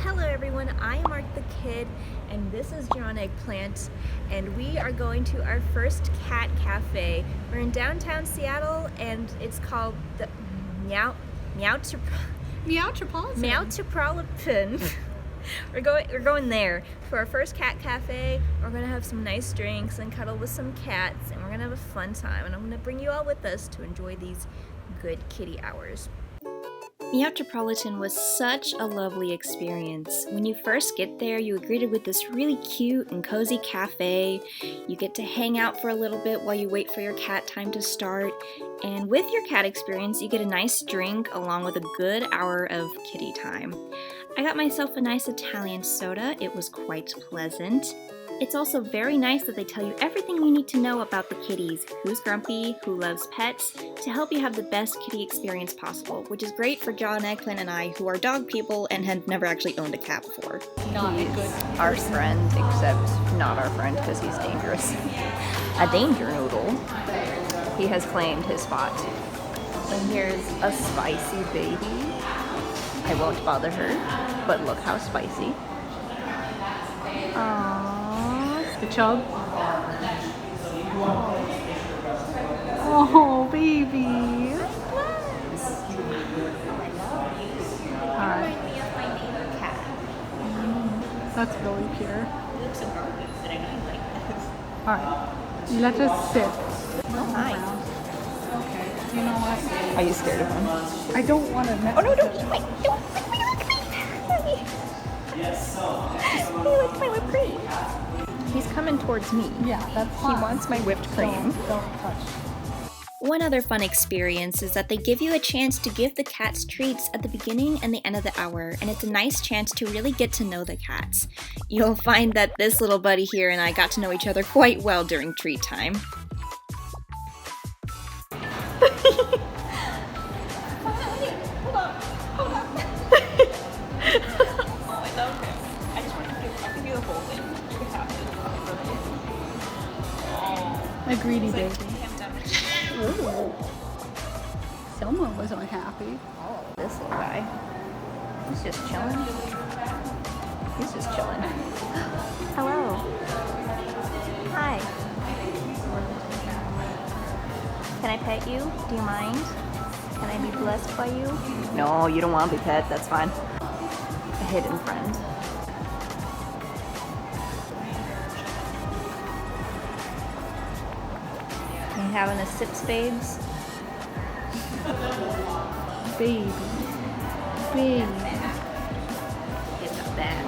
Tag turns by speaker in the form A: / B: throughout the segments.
A: Hello everyone, I am ArtTheKid and this is John Eggplant and we are going to our first cat cafe. We're in downtown Seattle and it's called the Meowtropolitan. We're going there for our first cat cafe. We're gonna have some nice drinks and cuddle with some cats and we're gonna have a fun time, and I'm gonna bring you all with us to enjoy these good kitty hours. Meowtropolitan was such a lovely experience. When you first get there, you are greeted with this really cute and cozy cafe. You get to hang out for a little bit while you wait for your cat time to start. And with your cat experience, you get a nice drink along with a good hour of kitty time. I got myself a nice Italian soda. It was quite pleasant. It's also very nice that they tell you everything you need to know about the kitties, who's grumpy, who loves pets, to help you have the best kitty experience possible, which is great for John Eggplant and I, who are dog people and had never actually owned a cat before.
B: Not he's a good our friend, except not our friend because he's dangerous. A danger noodle. He has claimed his spot. And here's a spicy baby. I won't bother her, but look how spicy. Aww.
C: The chub. Oh, baby. Alright. That's really pure. Alright. Let us sit.
B: Oh, hi.
C: Okay. You know what?
B: Are you scared of him?
C: I don't want to mess
B: Oh, no,
C: with
B: don't.
C: him.
B: Wait, don't. He likes my whipped cream. He's coming towards me.
C: Yeah, that's
B: He
C: fine.
B: wants my whipped cream.
C: Don't touch.
A: One other fun experience is that they give you a chance to give the cats treats at the beginning and the end of the hour, and it's a nice chance to really get to know the cats. You'll find that this little buddy here and I got to know each other quite well during treat time.
C: A greedy baby. Ooh. Someone was unhappy.
B: Oh, this little guy. He's just chilling. He's just chilling. Hello. Hi. Can I pet you? Do you mind? Can I be blessed by you? No, you don't want to be pet. That's fine. A hidden friend. You having a sip, spades?
C: Baby. Baby.
B: Get that back.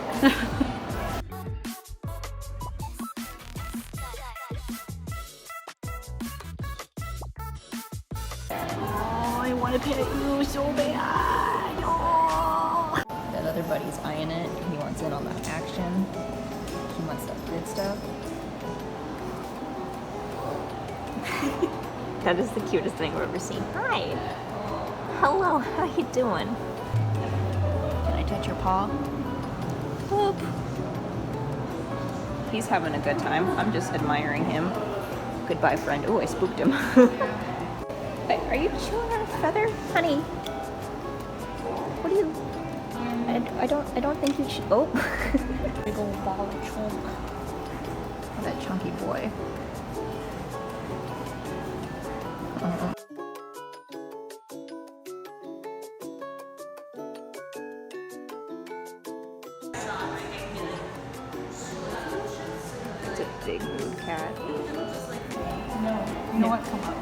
C: Oh, I want to pet you so bad. Oh.
B: That other buddy's eyeing it. He wants in on that action. He wants that good stuff. That is the cutest thing I've ever seen. Hi. Hello, how you doing? Can I touch your paw? Boop. He's having a good time. I'm just admiring him. Goodbye, friend. Oh, I spooked him. Wait, are you chewing on a feather? Honey. What do you... I don't think you should... Oh.
C: Big old ball of chunk.
B: That chunky boy. It's a big mood cat.
C: No. You know what? Come on.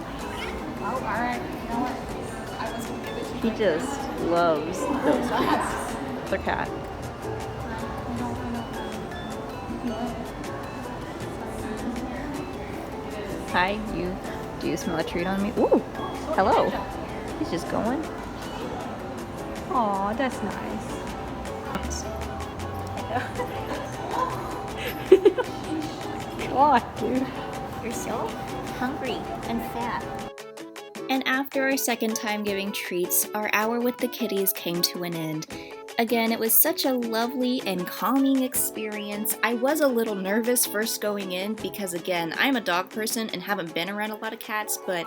C: Oh, alright. You know what? I was going to give it to you.
B: He just loves those treats. Other cat. Hi, do you smell a treat on me? Ooh, hello. He's just going.
C: Aw, that's nice. God, dude.
A: You're so hungry and fat. And after our second time giving treats, our hour with the kitties came to an end. Again, it was such a lovely and calming experience. I was a little nervous first going in because, again, I'm a dog person and haven't been around a lot of cats, but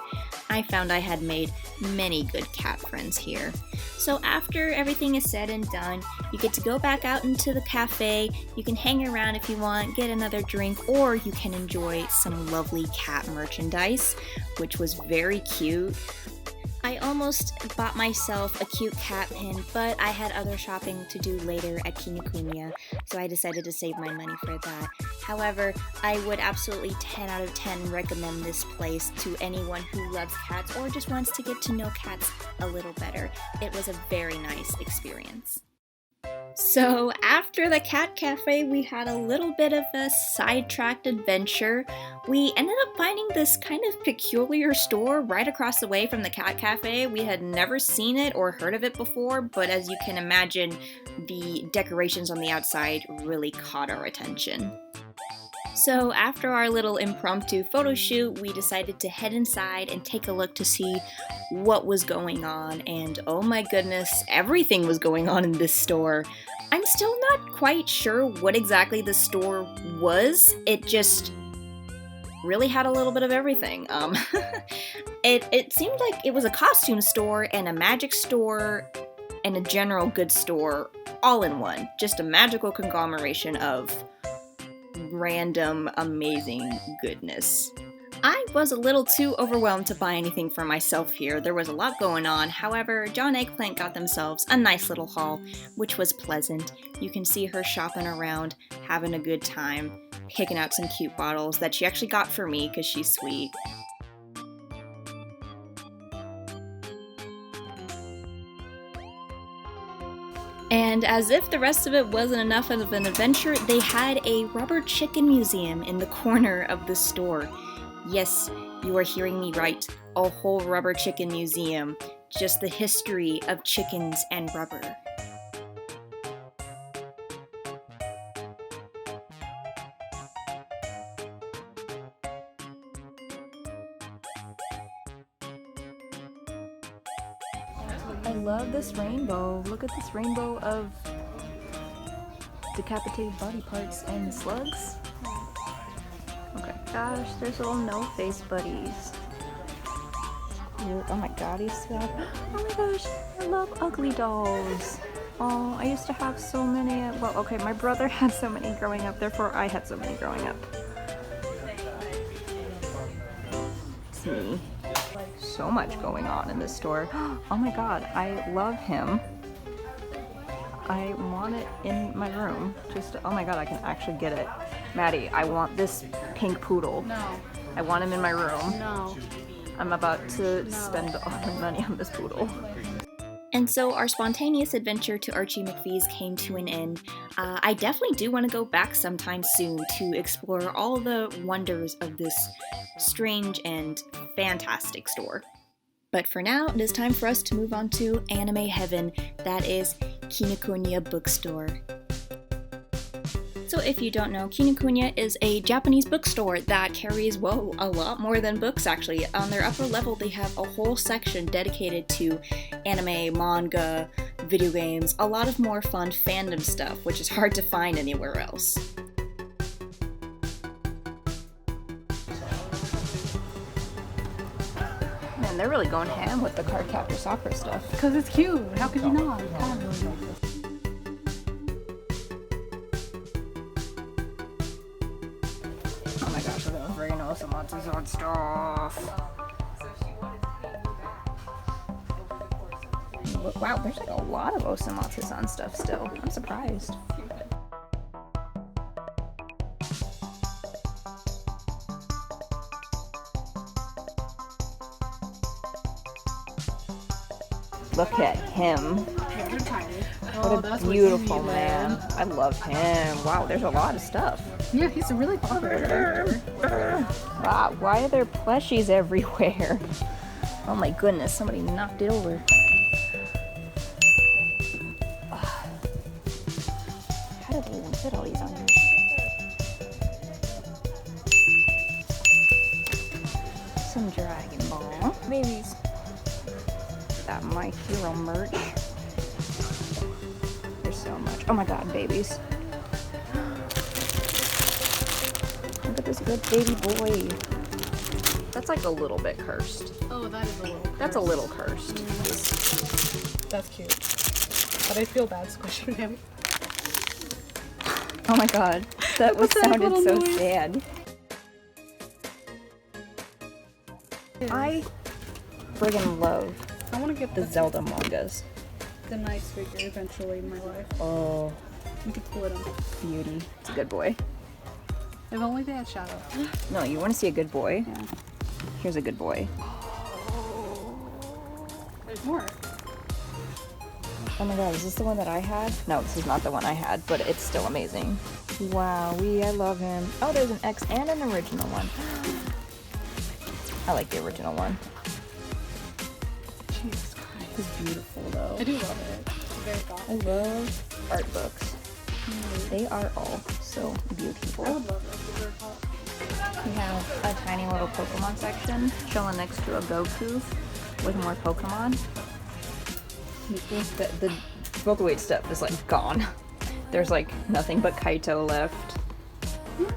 A: I found I had made many good cat friends here. So after everything is said and done, you get to go back out into the cafe. You can hang around if you want, get another drink, or you can enjoy some lovely cat merchandise, which was very cute. I almost bought myself a cute cat pin, but I had other shopping to do later at Kinokuniya, so I decided to save my money for that. However, I would absolutely 10 out of 10 recommend this place to anyone who loves cats or just wants to get to know cats a little better. It was a very nice experience. So after the cat cafe, we had a little bit of a sidetracked adventure. We ended up finding this kind of peculiar store right across the way from the cat cafe. We had never seen it or heard of it before, but as you can imagine, the decorations on the outside really caught our attention. So after our little impromptu photo shoot, we decided to head inside and take a look to see what was going on, and oh my goodness, everything was going on in this store. I'm still not quite sure what exactly the store was. It just really had a little bit of everything. It seemed like it was a costume store and a magic store and a general goods store all in one. Just a magical conglomeration of random, amazing goodness. I was a little too overwhelmed to buy anything for myself here. There was a lot going on. However, John Eggplant got themselves a nice little haul, which was pleasant. You can see her shopping around, having a good time, picking out some cute bottles that she actually got for me because she's sweet. And as if the rest of it wasn't enough of an adventure, they had a rubber chicken museum in the corner of the store. Yes, you are hearing me right. A whole rubber chicken museum. Just the history of chickens and rubber.
B: I love this rainbow. Look at this rainbow of decapitated body parts and slugs. Okay. Gosh, there's little no-face buddies. Oh my god, he's so... Oh my gosh, I love ugly dolls. Oh, I used to have so many. Well, okay, my brother had so many growing up, therefore I had so many growing up. It's me. So much going on in this store. Oh my god, I love him. I want it in my room. Just, oh my god, I can actually get it. Maddie, I want this pink poodle.
C: No.
B: I want him in my room.
C: No.
B: I'm about to spend all my money on this poodle.
A: And so our spontaneous adventure to Archie McPhee's came to an end. I definitely do want to go back sometime soon to explore all the wonders of this strange and fantastic store. But for now, it is time for us to move on to anime heaven, that is Kinokuniya Bookstore. So if you don't know, Kinokuniya is a Japanese bookstore that carries, well, a lot more than books actually. On their upper level, they have a whole section dedicated to anime, manga, video games, a lot of more fun fandom stuff, which is hard to find anywhere else.
B: Man, they're really going ham with the Cardcaptor Sakura stuff.
C: Because it's cute. How could you not?
B: Oh my gosh, look at those friggin' Osamatsus on stuff. Wow, there's like a lot of Osamatsus on stuff still. I'm surprised. Look at him. What a beautiful man. I love him. Wow, there's a lot of stuff.
C: Yeah, he's a really popular.
B: Wow, why are there plushies everywhere? Oh my goodness, somebody knocked it over. How did they even fit all these on here? Some Dragon Ball.
A: Babies.
B: That My Hero merch. Oh my god, babies. Look at this good baby boy. That's like a little bit cursed.
C: Oh, that is a little.
B: That's a little cursed.
C: That's cute. But I feel bad squishing him.
B: Oh my god, that was
C: that
B: sounded
C: little
B: so
C: noise?
B: sad. I friggin' love
C: I want to get
B: the Zelda mangas.
C: the nice figure eventually in my life.
B: Oh,
C: You could split him.
B: beauty. It's a good boy.
C: If only they had Shadow.
B: No, you want to see a good boy?
C: Yeah.
B: Here's a good boy.
C: There's more.
B: Oh my god, is this the one that I had? No, this is not the one I had, but it's still amazing. Wow, I love him. Oh, there's an X and an original one. I like the original one.
C: Jesus Christ.
B: He's beautiful though.
C: I do love it. It's very
B: I
C: thoughtful.
B: love art books. They are all so beautiful.
C: I would love it. It's very hot.
B: We have a tiny little Pokemon section chilling next to a Goku with more Pokemon. The Vocaloid stuff is like gone. There's like nothing but Kaito left.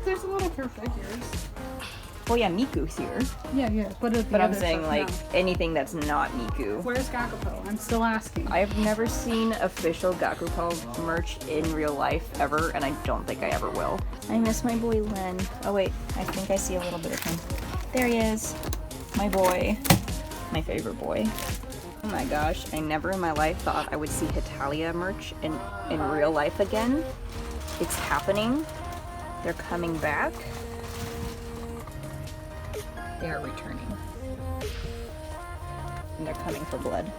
C: There's a lot of her figures.
B: Well, yeah, Miku's here.
C: Yeah. But
B: I'm saying like anything that's not Miku.
C: Where's Gakupo? I'm still asking.
B: I've never seen official Gakupo merch in real life ever, and I don't think I ever will. I miss my boy Len. Oh wait, I think I see a little bit of him. There he is. My boy. My favorite boy. Oh my gosh, I never in my life thought I would see Hitalia merch in real life again. It's happening. They're coming back. They are returning. And they're coming for blood.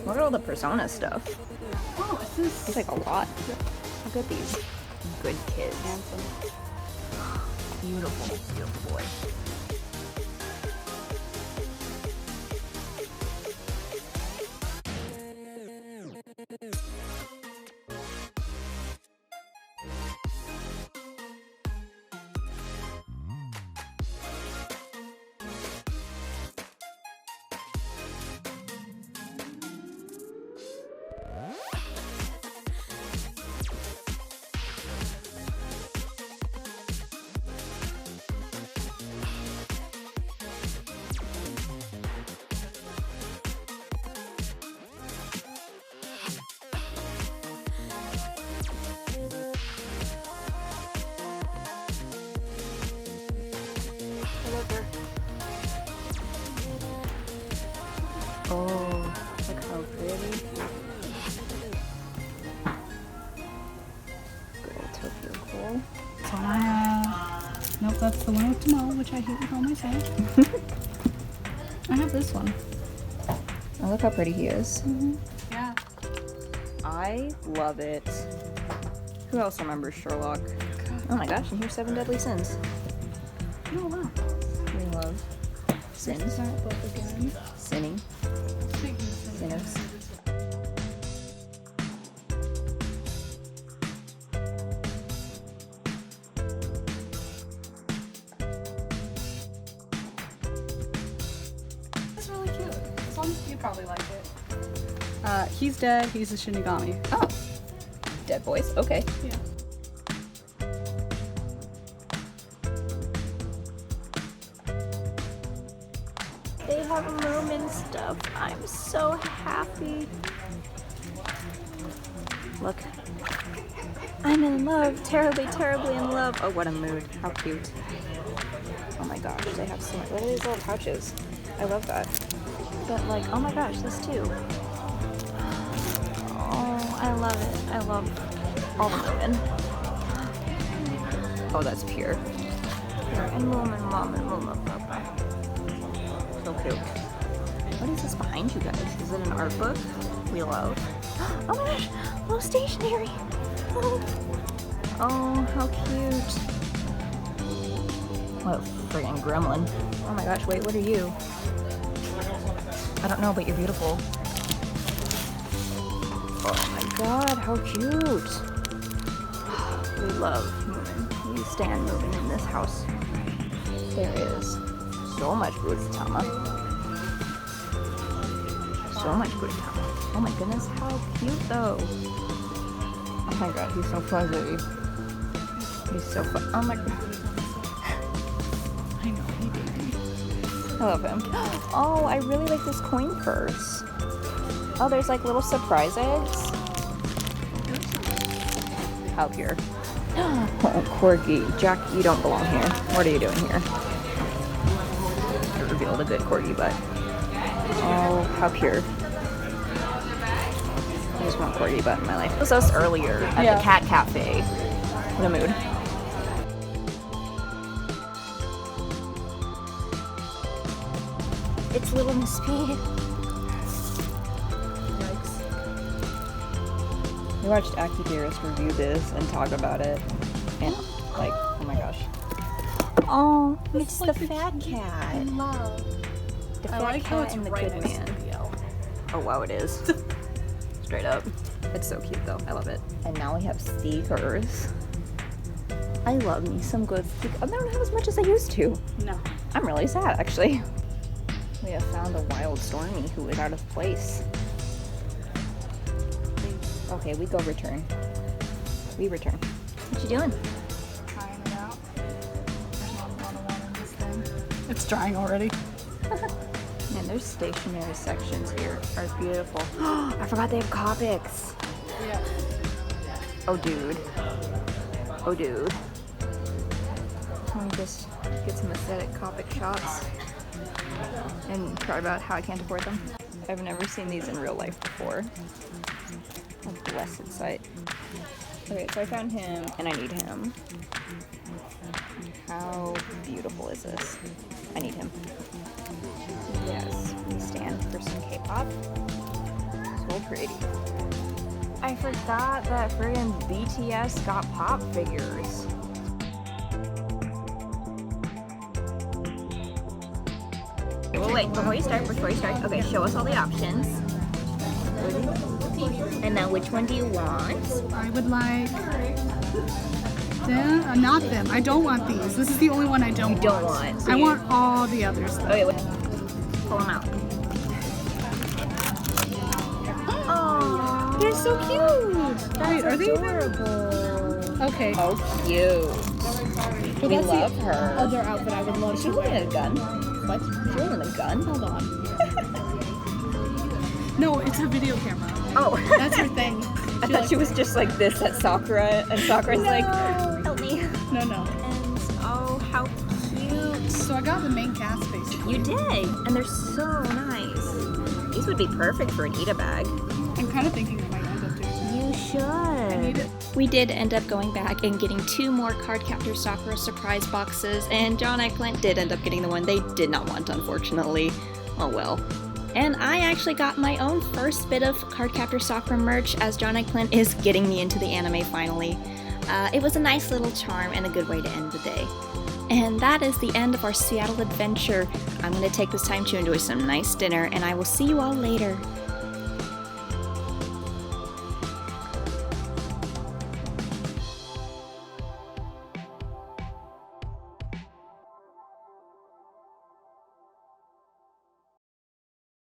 B: Look at all the Persona stuff.
C: Oh, is this
B: It's like a lot. Look at these good kids.
C: handsome?
B: Beautiful, beautiful boy. Oh, look how pretty. Good old Tokyo Ghoul.
C: That's all I have. Nope, that's the one with Jamal, which I hate with all myself. I have this one.
B: Oh, look how pretty he is.
C: Yeah.
B: I love it. Who else remembers Sherlock? Oh my gosh, and here's 7 Deadly Sins.
C: Oh wow.
B: We love sins.
C: That book again.
B: Sinning. Sinners.
C: It's really cute. As long as you probably like it. He's dead. He's a Shinigami.
B: Oh. Dead boys. Okay.
C: Yeah.
A: They have Moomin stuff. I'm so happy.
B: Look. I'm in love. Terribly, terribly in love. Oh, what a mood. How cute. Oh my gosh, they have so much. Look at these little pouches. I love that. But like, oh my gosh, this too. Oh, I love it. I love all the Moomin. Oh, that's pure. Pure and Moomin, Mom and Moomin, Papa. So cute. What is this behind you guys? Is it an art book? We love. Oh my gosh, little stationery. Oh, how cute. What a friggin' gremlin. Oh my gosh, wait, what are you? I don't know, but you're beautiful. Oh my god, how cute. We love Moomin. We stand moving in this house. There is so much Gudetama. So much Gudetama. Oh my goodness, how cute though. Oh my god, he's so fuzzy. He's so fun. Oh my god.
C: I know, he did.
B: I love him. Oh, I really like this coin purse. Oh, there's like little surprise eggs. How pure. Oh, Corgi. Jack, you don't belong here. What are you doing here? I revealed a good Corgi butt. Oh, how pure. I just want Corgi butt in my life. It was us earlier at the cat cafe. What a mood. It's little Miss Pig. Yikes. We watched Aki Dearest review this and talk about it. And like, oh my gosh. Oh, it's the fat cat.
C: Love.
B: The
C: I
B: fat
C: like how
B: cat
C: it's
B: and the
C: right
B: good
C: next to
B: man.
C: Leo.
B: Oh wow, it is. Straight up. It's so cute though. I love it. And now we have stickers. I love me some good stickers. I don't have as much as I used to.
C: No.
B: I'm really sad actually. We have found a wild Stormy who is out of place. Okay, we go return. We return. What you doing?
C: Trying it out. There's not a lot of water in this thing. It's drying already.
B: Man, their stationery sections here are beautiful. I forgot they have Copics.
C: Yeah.
B: Oh dude. Oh dude. Let me just get some aesthetic Copic shots and cry about how I can't afford them. I've never seen these in real life before. A blessed sight. Okay, so I found him and I need him. How beautiful is this? I need him. Yes, we stand for some K-pop. So pretty. I forgot that friggin' BTS got pop figures. Well, wait, before you start, okay, show us all the options. And now, which one do you want?
C: I would like them. Not them. I don't want these. This is the only one I don't want.
B: You don't want. So
C: I
B: you-
C: want all the others. Though.
B: Okay, wait. Pull them out. Oh, they're so cute.
C: Wait, are they even-
B: adorable?
C: Okay.
B: Oh, cute.
C: So
B: We
C: that's
B: love
C: the
B: her.
C: other outfit I would love
B: Is she
C: to
B: holding
C: wear.
B: a gun? What? Is she holding a gun?
C: Hold on. No, it's a video camera.
B: Oh.
C: That's her thing.
B: I thought she was just like this at Sakura, and Sakura's like, help me.
C: No, no.
B: And oh, how cute.
C: So I got the main cast basically.
B: You did, and they're so nice. These would be perfect for an Ida bag.
C: I'm kind of thinking I might end up doing that.
B: You should.
C: I need it.
A: We did end up going back and getting 2 more Cardcaptor Sakura surprise boxes, and John and Clint did end up getting the one they did not want, unfortunately. Oh well. And I actually got my own first bit of Cardcaptor Sakura merch, as John and Clint is getting me into the anime finally. It was a nice little charm and a good way to end the day. And that is the end of our Seattle adventure. I'm going to take this time to enjoy some nice dinner, and I will see you all later.